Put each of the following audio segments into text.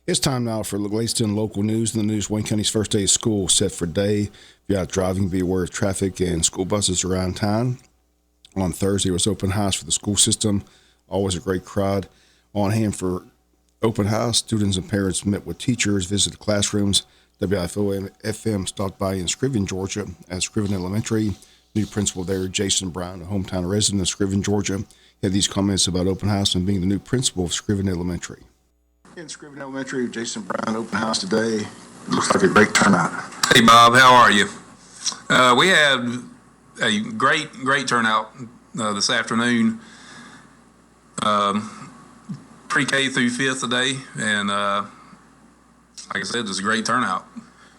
It's time now for the latest in local news. In the news, Wayne County's first day of school set for day. If you're out driving, be aware of traffic and school buses around town. On Thursday was open house for the school system. Always a great crowd on hand for open house. Students and parents met with teachers, visited classrooms. WIFO FM stopped by in Scriven, Georgia at Scriven Elementary. New principal there, Jason Brown, a hometown resident of Scriven, Georgia, had these comments about open house and being the new principal of Scriven Elementary. In Scriven Elementary, Jason Brown, open house today. Looks like a great turnout. Hey, Bob, how are you? We had a great turnout this afternoon. Pre-K through 5th today, and like I said, it's a great turnout.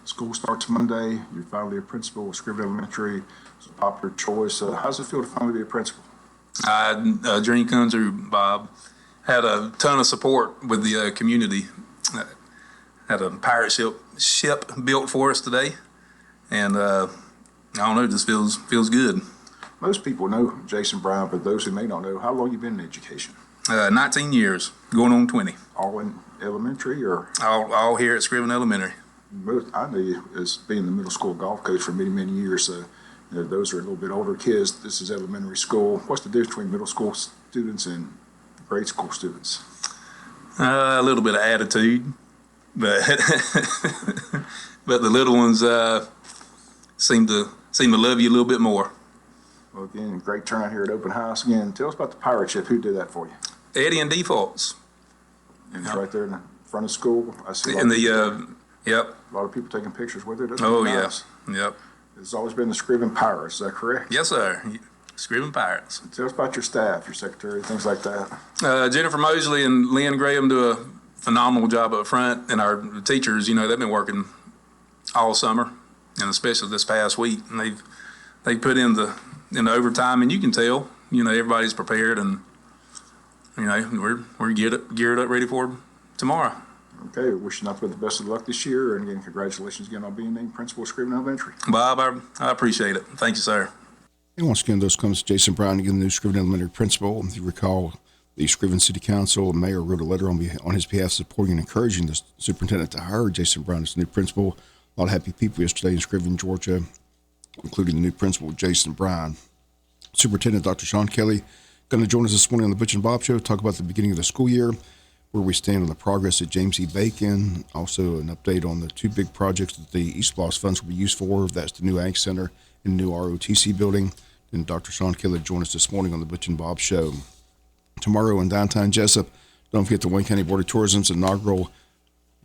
School starts Monday. You're finally a principal of Scriven Elementary. It's a popular choice. How does it feel to finally be a principal? Dream come true, Bob. Had a ton of support with the community. Had a pirate ship built for us today, and I don't know, it just feels good. Most people know Jason Brown, but those who may not know, how long you been in education? 19 years, going on 20. All in elementary, or all here at Scriven Elementary? I know you as being the middle school golf coach for many years. Those are a little bit older kids. This is elementary school. What's the difference between middle school students and grade school students? A little bit of attitude, but but the little ones seem to love you a little bit more. Well, again, great turnout here at open house. Again, tell us about the pirate ship. Who did that for you? Eddie and Defaults. And it's right there in the front of school. I see. Yep. A lot of people taking pictures with it. Oh, yes. Yep. It's always been the Scriven Pirates. Is that correct? Yes, sir. Scriven Pirates. Tell us about your staff, your secretary, things like that. Jennifer Mosley and Lynn Graham do a phenomenal job up front, and our teachers, they've been working all summer, and especially this past week, and they put in the overtime, and you can tell, everybody's prepared, and we're geared up, ready for tomorrow. Okay, wish you nothing but the best of luck this year, and again, congratulations again on being named principal of Scriven Elementary. Bob, I appreciate it. Thank you, sir. And once again, those comes Jason Brown, again, the new Scriven Elementary principal. If you recall, the Scriven City Council and Mayor wrote a letter on his behalf supporting and encouraging the superintendent to hire Jason Brown as the new principal. A lot of happy people yesterday in Scriven, Georgia, including the new principal, Jason Brown. Superintendent Dr. Sean Kelly going to join us this morning on the Butch and Bob Show, talk about the beginning of the school year, where we stand on the progress at James E. Bacon, also an update on the two big projects that the East Loss funds will be used for. That's the new Ag Center and the new ROTC building. And Dr. Sean Kelly joined us this morning on the Butch and Bob Show. Tomorrow in downtown Jesup, don't forget the Wayne County Board of Tourism's inaugural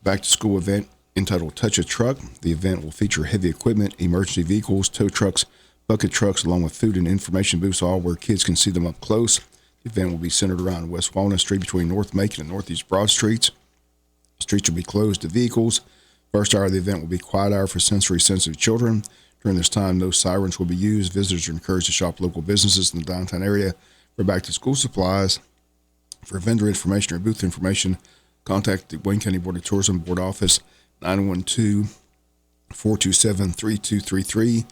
back-to-school event entitled Touch a Truck. The event will feature heavy equipment, emergency vehicles, tow trucks, bucket trucks, along with food and information booths, all where kids can see them up close. The event will be centered around West Walnut Street between North Macon and Northeast Broad Streets. The streets will be closed to vehicles. First hour of the event will be quiet hour for sensory-sensitive children. During this time, no sirens will be used. Visitors are encouraged to shop local businesses in the downtown area for back-to-school supplies. For vendor information or booth information, contact the Wayne County Board of Tourism Board Office, 912-427-3233.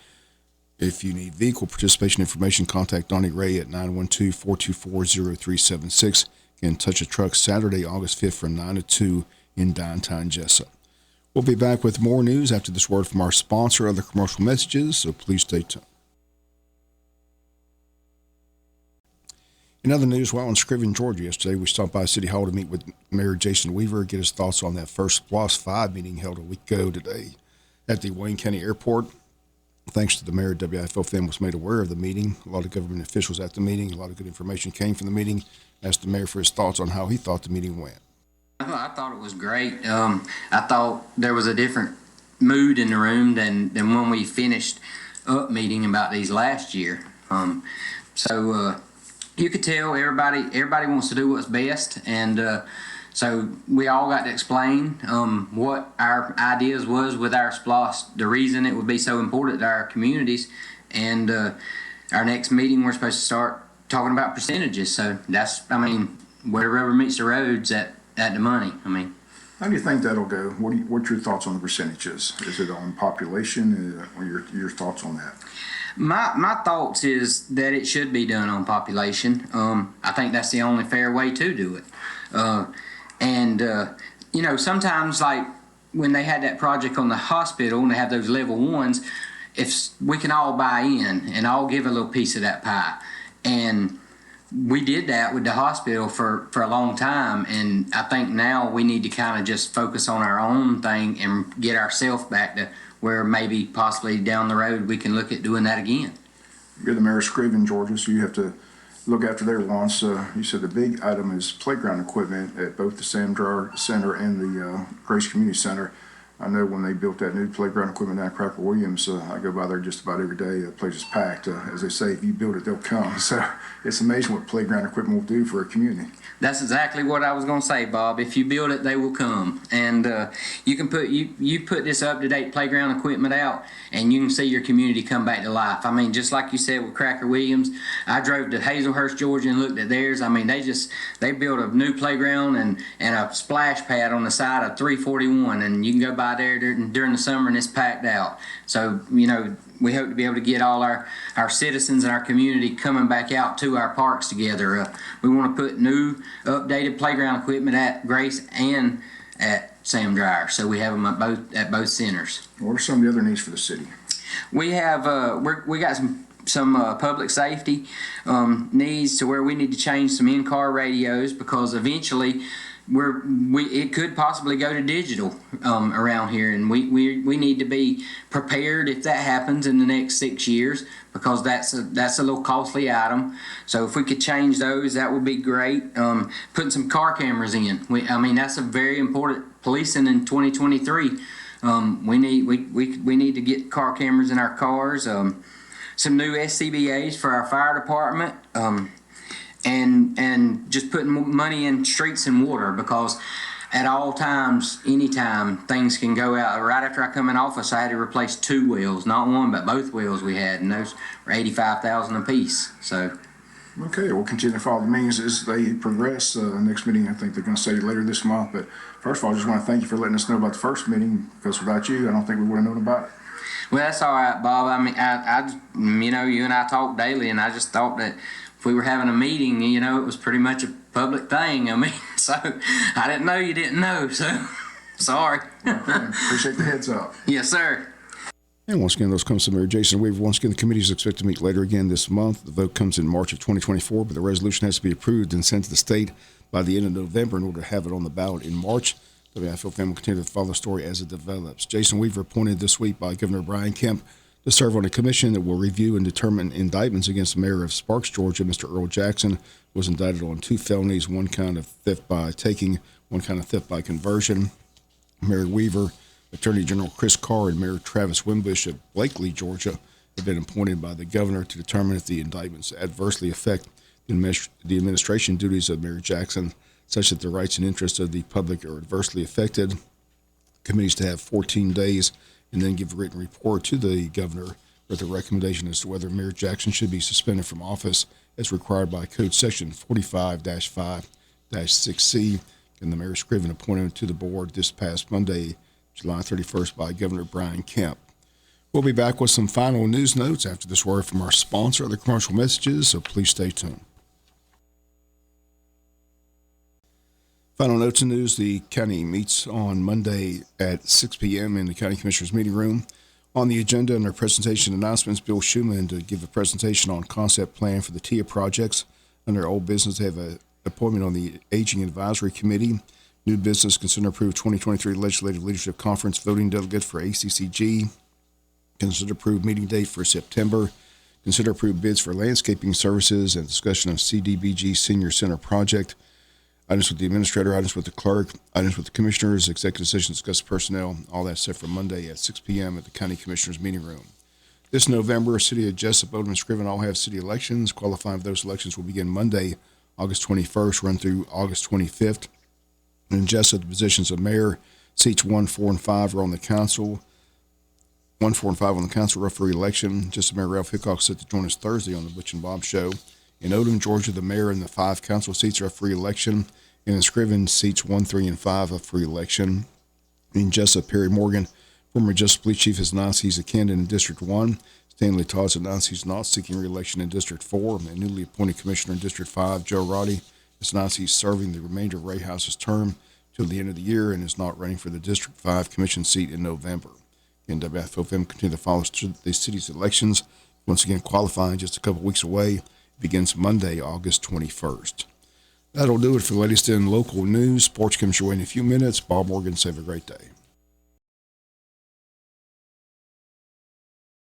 If you need vehicle participation information, contact Donnie Ray at 912-424-0376. Again, Touch a Truck, Saturday, August 5th from 9 to 2 in downtown Jesup. We'll be back with more news after this word from our sponsor, other commercial messages, so please stay tuned. In other news, while in Scriven, Georgia yesterday, we stopped by City Hall to meet with Mayor Jason Weaver, get his thoughts on that first SPLOST 5 meeting held a week ago today at the Wayne County Airport. Thanks to the mayor, WIFO FM was made aware of the meeting. A lot of government officials at the meeting. A lot of good information came from the meeting. Asked the mayor for his thoughts on how he thought the meeting went. I thought it was great. I thought there was a different mood in the room than when we finished up meeting about these last year. So you could tell everybody wants to do what's best, and so we all got to explain what our ideas was with our SPLOST, the reason it would be so important to our communities, and our next meeting we're supposed to start talking about percentages. So that's, where the rubber meets the roads at the money. How do you think that'll go? What's your thoughts on the percentages? Is it on population? What are your thoughts on that? My thoughts is that it should be done on population. I think that's the only fair way to do it. And sometimes like when they had that project on the hospital and they have those level ones, if we can all buy in and all give a little piece of that pie. And we did that with the hospital for a long time. And I think now we need to kind of just focus on our own thing and get ourselves back to where maybe possibly down the road we can look at doing that again. You're the mayor of Scriven, Georgia, so you have to look after their wants. You said the big item is playground equipment at both the Sam Dryer Center and the Grace Community Center. I know when they built that new playground equipment down at Cracker Williams, I go by there just about every day. The place is packed. As they say, if you build it, they'll come. So it's amazing what playground equipment will do for a community. That's exactly what I was going to say, Bob. If you build it, they will come. And you can put you put this up-to-date playground equipment out, and you can see your community come back to life. I mean, just like you said with Cracker Williams, I drove to Hazelhurst, Georgia, and looked at theirs. I mean, they built a new playground and a splash pad on the side of 341, and you can go by there during the summer, and it's packed out. So, we hope to be able to get all our citizens and our community coming back out to our parks together. We want to put new, updated playground equipment at Grace and at Sam Dryer, so we have them at both centers. What are some of the other needs for the city? We have we got some public safety needs to where we need to change some in-car radios because eventually it could possibly go to digital around here, and we need to be prepared if that happens in the next 6 years because that's a little costly item. So if we could change those, that would be great. Putting some car cameras in. That's a very important policing in 2023. We need to get car cameras in our cars. Some new SCBA's for our fire department. And just putting money in streets and water because at all times, anytime, things can go out. Right after I come in office, I had to replace 2 wheels, not one, but both wheels we had, and those were $85,000 a piece. So. Okay, we'll continue to follow the meetings as they progress. Next meeting, I think they're going to say later this month. But first of all, I just want to thank you for letting us know about the first meeting because without you, I don't think we would have known about it. Well, that's all right, Bob. You and I talk daily, and I just thought that if we were having a meeting, it was pretty much a public thing. So I didn't know you didn't know, so sorry. Okay, appreciate the heads up. Yes, sir. And once again, those comes to Mayor Jason Weaver. Once again, the committee is expected to meet later again this month. The vote comes in March of 2024, but the resolution has to be approved and sent to the state by the end of November in order to have it on the ballot in March. The WIFO family will continue to follow the story as it develops. Jason Weaver appointed this week by Governor Brian Kemp to serve on a commission that will review and determine indictments against the mayor of Sparks, Georgia. Mr. Earl Jackson was indicted on 2 felonies, one count of theft by taking, one count of theft by conversion. Mayor Weaver, Attorney General Chris Carr, and Mayor Travis Wimbush of Blakely, Georgia, have been appointed by the governor to determine if the indictments adversely affect the administration duties of Mayor Jackson, such that the rights and interests of the public are adversely affected. Committees to have 14 days and then give a written report to the governor with a recommendation as to whether Mayor Jackson should be suspended from office as required by Code Section 45-5-6C. And the Mayor Scriven appointed to the board this past Monday, July 31st, by Governor Brian Kemp. We'll be back with some final news notes after this word from our sponsor, other commercial messages, so please stay tuned. Final notes and news. The county meets on Monday at 6 p.m. in the County Commissioners meeting room. On the agenda under presentation announcements, Bill Schuman to give a presentation on concept plan for the TIA projects. Under old business, they have an appointment on the Aging Advisory Committee. New business, consider approve 2023 Legislative Leadership Conference voting delegate for ACCG. Consider approve meeting date for September. Consider approve bids for landscaping services and discussion of CDBG Senior Center project. Items with the administrator, items with the clerk, items with the commissioners, executive session, discuss personnel, all that set for Monday at 6 p.m. at the County Commissioners meeting room. This November, City of Jesup, Odom, and Scriven all have city elections. Qualifying for those elections will begin Monday, August 21st, run through August 25th. In Jesup, the positions of mayor, seats 1, 4, and 5 are on the council. 1, 4, and 5 on the council are up for election. Jesup Mayor Ralph Hickok is set to join us Thursday on the Butch and Bob Show. In Odom, Georgia, the mayor and the 5 council seats are up for election. And in Scriven, seats 1, 3, and 5 up for election. In Jesup, Perry Morgan, former Jesup Police Chief, has announced he's a candidate in District 1. Stanley Todd has announced he's not seeking re-election in District 4. And newly appointed Commissioner in District 5, Joe Roddy, has announced he's serving the remainder of Ray House's term. till the end of the year and is not running for the District 5 Commission seat in November. And WFOFM continue to follow the city's elections. Once again, qualifying just a couple weeks away. It begins Monday, August 21st. That'll do it for the latest in local news. Sports comes your way in a few minutes. Bob Morgan, have a great day.